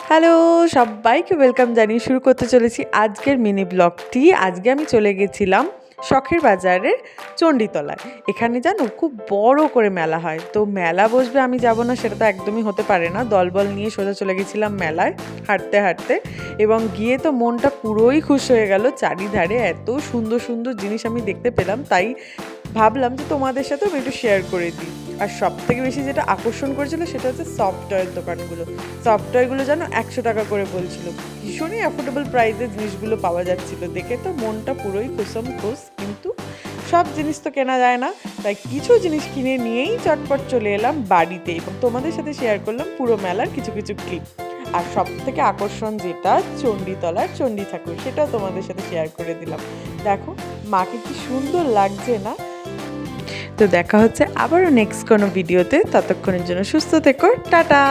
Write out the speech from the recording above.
Hello সবাইকে welcome জানিয়ে শুরু করতে চলেছি আজকের মিনি ব্লগটি। আজকে আমি চলে গেছিলাম শখের বাজারের চণ্ডীতলায়। এখানে জানো খুব বড় করে মেলা হয়, তো মেলা বসবে আমি যাব না সেটা তো একদমই হতে পারে না। দলবল নিয়ে সোজা চলে গেছিলাম মেলায় হাঁটতে হাঁটতে, এবং গিয়ে তো মনটা পুরোই খুশ হয়ে গেল। চারিধারে এত সুন্দর সুন্দর জিনিস আমি দেখতে পেলাম, তাই ভাবলাম যে তোমাদের সাথেও আমি একটু শেয়ার করে দিই। আর সব থেকে বেশি যেটা আকর্ষণ করেছিল সেটা হচ্ছে সফট টয়ের দোকানগুলো। সফট টয়গুলো যেন 100 টাকা করে বলছিল, ভীষণই অ্যাফোর্ডেবল প্রাইসে জিনিসগুলো পাওয়া যাচ্ছিল। দেখে তো মনটা পুরোই খুশম খুশ, কিন্তু সব জিনিস তো কেনা যায় না, তাই কিছু জিনিস কিনে নিয়েই চটপট চলে এলাম বাড়িতে, এবং তোমাদের সাথে শেয়ার করলাম পুরো মেলার কিছু কিছু ক্লিপ। আর সব থেকে আকর্ষণ যেটা চণ্ডীতলার চণ্ডী ঠাকুর, সেটাও তোমাদের সাথে শেয়ার করে দিলাম। দেখো মাকে কি সুন্দর লাগছে না? তো দেখা হচ্ছে আবারও নেক্সট কোনো ভিডিওতে। ততক্ষণের জন্য সুস্থ থেকো, টাটা।